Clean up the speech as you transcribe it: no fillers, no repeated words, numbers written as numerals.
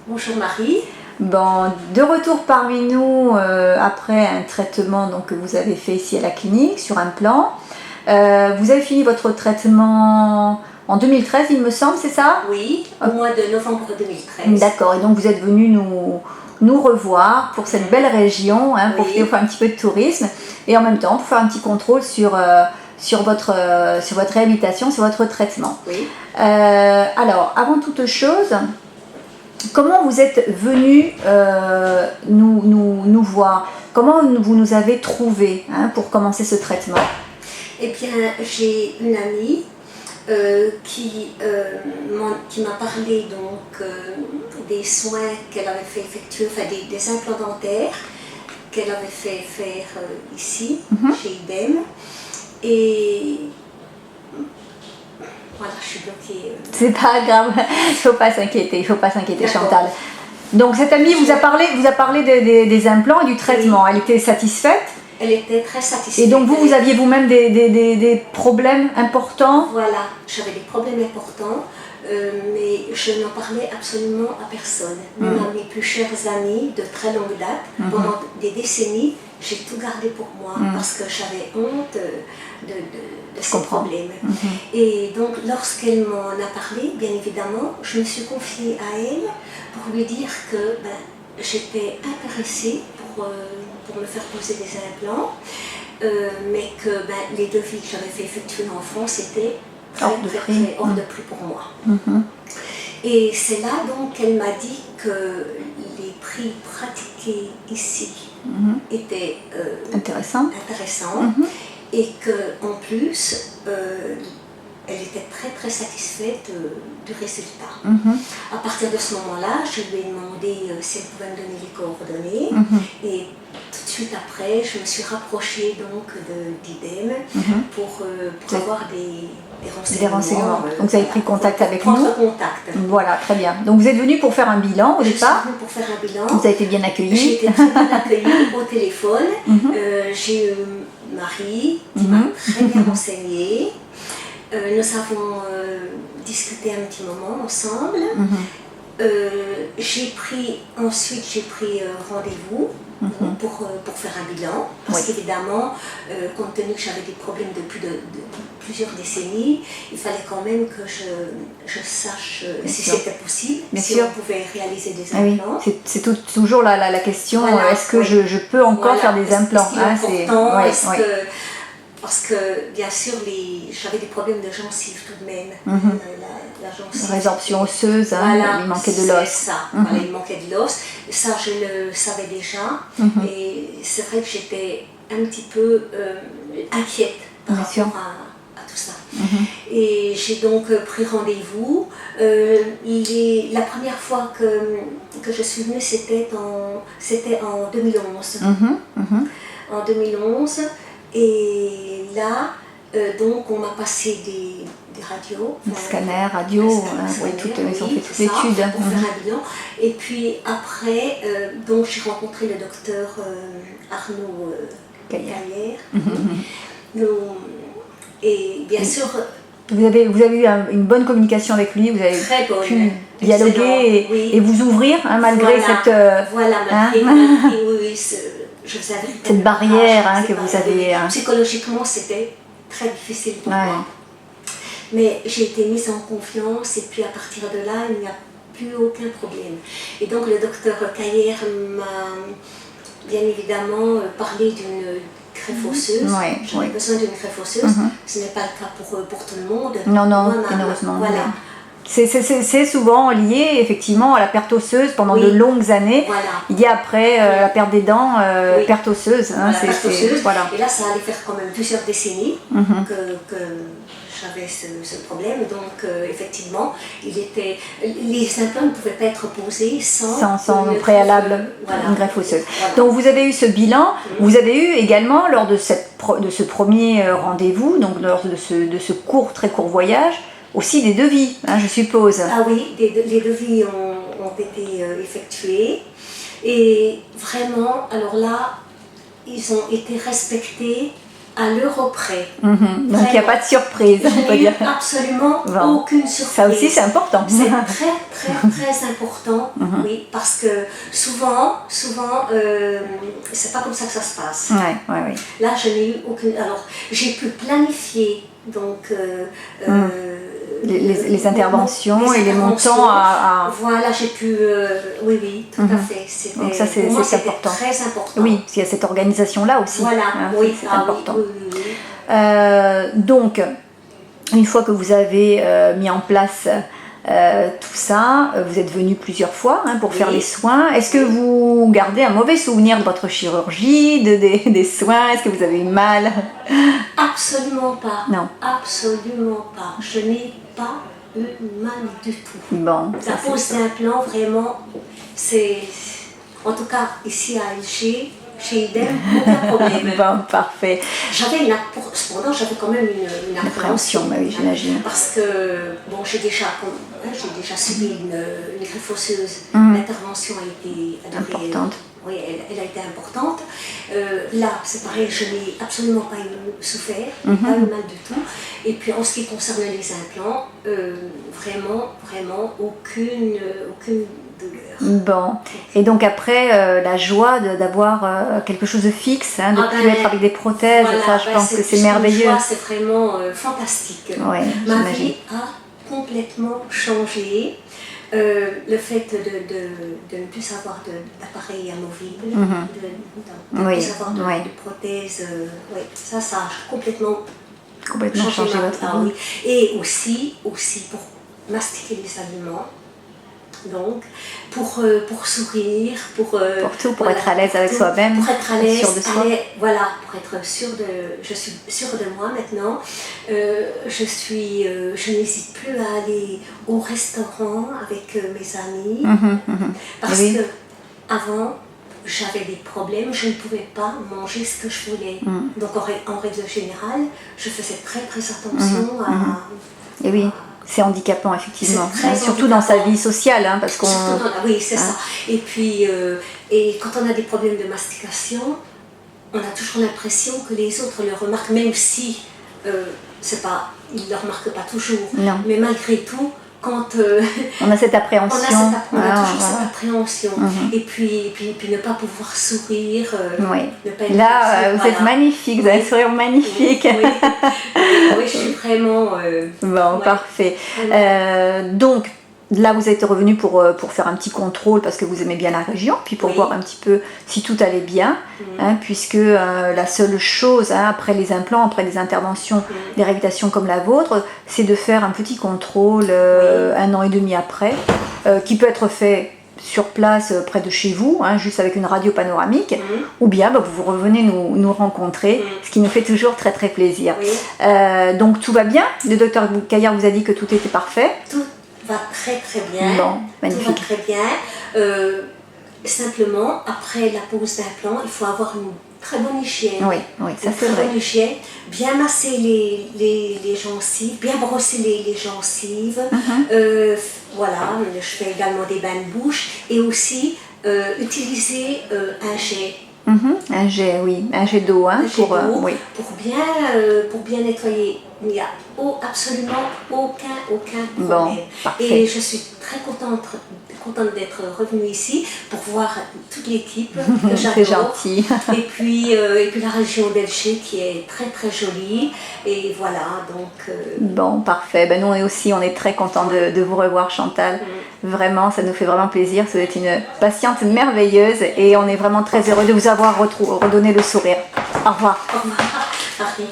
Bonjour Marie. Bon, de retour parmi nous après un traitement donc, que vous avez fait ici à la clinique sur un plan. Vous avez fini votre traitement en 2013, il me semble, c'est ça? Oui, au mois de novembre 2013. D'accord, et donc vous êtes venu nous revoir pour cette belle région, hein, pour faire un petit peu de tourisme et en même temps pour faire un petit contrôle sur votre réhabilitation, sur votre traitement. Oui. Alors, avant toute chose, comment vous êtes venu nous voir? Comment vous nous avez trouvés pour commencer ce traitement? Eh bien, j'ai une amie qui m'a parlé donc des soins qu'elle avait fait effectuer, enfin des implants dentaires qu'elle avait fait faire ici, chez IDEM. Et voilà, je suis bloquée. C'est pas grave, il faut pas s'inquiéter, Chantal. Donc cette amie vous a parlé des implants et du traitement. Oui. Elle était satisfaite? Elle était très satisfaite. Et donc vous aviez vous-même des problèmes importants? Voilà, j'avais des problèmes importants, mais je n'en parlais absolument à personne. Même à mes plus chers amis de très longue date, pendant des décennies, j'ai tout gardé pour moi parce que j'avais honte de ces problèmes. Et donc lorsqu'elle m'en a parlé, bien évidemment, je me suis confiée à elle pour lui dire que j'étais intéressée pour me faire poser des implants, mais que les devis que j'avais fait effectuer en France étaient hors de prix pour moi. Et c'est là donc qu'elle m'a dit que les prix pratiqués ici étaient intéressants et qu'en plus elle était très satisfaite du résultat. À partir de ce moment-là, je lui ai demandé si elle pouvait me donner les coordonnées et tout de suite après, je me suis rapprochée donc d'IDEM pour avoir des renseignements. Donc vous avez pris contact avec nous. Contact. Voilà, très bien. Donc vous êtes venu pour faire un bilan au départ. Je suis venue pour faire un bilan. Vous avez été bien accueillie. J'ai été très bien accueillie au téléphone. J'ai eu Marie qui m'a très bien renseignée. Nous avons discuté un petit moment ensemble. Ensuite j'ai pris rendez-vous pour faire un bilan, parce qu'évidemment, compte tenu que j'avais des problèmes depuis de plusieurs décennies, il fallait quand même que je sache si c'était possible, si on pouvait réaliser des implants. Oui. C'est toujours la question, est-ce que je peux encore faire des implants? Parce que, bien sûr, j'avais des problèmes de gencives tout de même. La gencive, résorption osseuse, il manquait de l'os. C'est ça, il manquait de l'os. Ça, je le savais déjà. Et c'est vrai que j'étais un petit peu inquiète par rapport à tout ça. Et j'ai donc pris rendez-vous. La première fois que je suis venue, c'était en 2011. En 2011. Et là, donc on m'a passé des radios. Scanner, radio, ils ont fait toute l'étude. Pour faire un bilan. Et puis après, donc j'ai rencontré le docteur Arnaud Caillère. Et bien sûr... Vous avez eu une bonne communication avec lui, vous avez pu dialoguer et vous ouvrir malgré cette... cette barrière que vous avez... Psychologiquement, c'était très difficile pour moi. Mais j'ai été mise en confiance et puis à partir de là, il n'y a plus aucun problème. Et donc le docteur Caillère m'a bien évidemment parlé d'une greffe osseuse. J'avais besoin d'une greffe osseuse. Ce n'est pas le cas pour tout le monde. Non, malheureusement. Voilà. C'est souvent lié effectivement à la perte osseuse pendant de longues années. Il y a après la perte des dents, perte osseuse. Perte osseuse. Et là, ça allait faire quand même plusieurs décennies que j'avais ce problème. Donc effectivement, les implants ne pouvaient pas être posés sans préalable une greffe osseuse. Donc vous avez eu ce bilan. Vous avez eu également lors de ce premier rendez-vous, donc lors de ce très court voyage, aussi des devis, je suppose. Ah oui, les devis ont été effectués et vraiment, alors là, ils ont été respectés à l'euro près. Donc il n'y a pas de surprise, on peut Je n'ai dire. eu absolument aucune surprise. Ça aussi c'est important. C'est très important, oui, parce que souvent, c'est pas comme ça que ça se passe. Ouais. Là, je n'ai eu aucune. Alors, j'ai pu planifier donc les interventions et les montants à... Voilà, j'ai pu. Oui, tout à fait. Donc ça, c'est important. Très important. Oui, parce qu'il y a cette organisation-là aussi. Voilà, c'est important. Oui. Donc, une fois que vous avez mis en place tout ça, vous êtes venu plusieurs fois pour faire les soins. Est-ce que vous gardez un mauvais souvenir de votre chirurgie, des soins? Est-ce que vous avez eu mal? Absolument pas. Non. Absolument pas. Je n'ai pas eu mal du tout. Bon, la pose d'implant, vraiment, c'est... En tout cas, ici à Alger, chez Idem, aucun problème. Bon, parfait. Cependant, j'avais quand même une appréhension. Oui, j'imagine. Parce que, bon, j'ai déjà subi une greffe osseuse. L'intervention a été importante. Oui, elle a été importante. Là, c'est pareil, je n'ai absolument pas souffert, pas eu mal du tout. Et puis, en ce qui concerne les implants, vraiment, aucune douleur. Bon, et donc après, la joie d'avoir quelque chose de fixe, de plus être avec des prothèses, ça je pense que c'est merveilleux. C'est vraiment fantastique. Ouais, ma vie a complètement changé. Le fait de ne plus avoir d'appareil amovible, de ne plus avoir de prothèse, ça a complètement changé votre vie. Oui. Et aussi pour mastiquer les aliments. Donc, pour sourire, pour être à l'aise avec soi-même, pour être à l'aise, sûr de soi. Pour être sûre je suis sûre de moi maintenant. Je n'hésite plus à aller au restaurant avec mes amis, parce que avant j'avais des problèmes, je ne pouvais pas manger ce que je voulais. Donc en règle générale, je faisais très attention à... Et oui. C'est handicapant, effectivement, surtout handicapant. Dans sa vie sociale, parce qu'on... Oui, c'est ça. Et puis, et quand on a des problèmes de mastication, on a toujours l'impression que les autres le remarquent, même si ils ne le remarquent pas toujours. Non. Mais malgré tout, quand on a cette appréhension, on a toujours cette appréhension. Et puis ne pas pouvoir sourire. Ne pas être là, vous êtes magnifique, vous avez un sourire magnifique. Oui, je suis vraiment... Bon, parfait. Donc, là, vous êtes revenu pour faire un petit contrôle parce que vous aimez bien la région, puis pour voir un petit peu si tout allait bien, puisque la seule chose, après les implants, après des interventions, des réhabilitations comme la vôtre, c'est de faire un petit contrôle 1 an et demi après, qui peut être fait sur place près de chez vous, juste avec une radio panoramique, ou bien vous revenez nous rencontrer, ce qui nous fait toujours très plaisir. Donc tout va bien, le docteur Caillard vous a dit que tout était parfait. Tout va très bien. Bon, magnifique. Tout va très bien. Simplement, après la pose d'implant, il faut avoir une très bonne hygiène. Oui, ça c'est vrai. Bonne hygiène, bien masser les gencives, bien brosser les gencives. Voilà, je fais également des bains de bouche et aussi utiliser un jet. Un jet, oui, un jet d'eau, pour bien nettoyer. Il n'y a absolument aucun problème. Bon, et je suis très contente d'être revenue ici pour voir toute l'équipe que j'adore. C'est gentil. et puis la région d'Elché qui est très jolie. Et voilà, donc... Bon, parfait. Nous on est très contents de vous revoir, Chantal. Vraiment, ça nous fait vraiment plaisir. Vous êtes une patiente merveilleuse et on est vraiment très heureux de vous avoir redonné le sourire. Au revoir. Au revoir. Marie.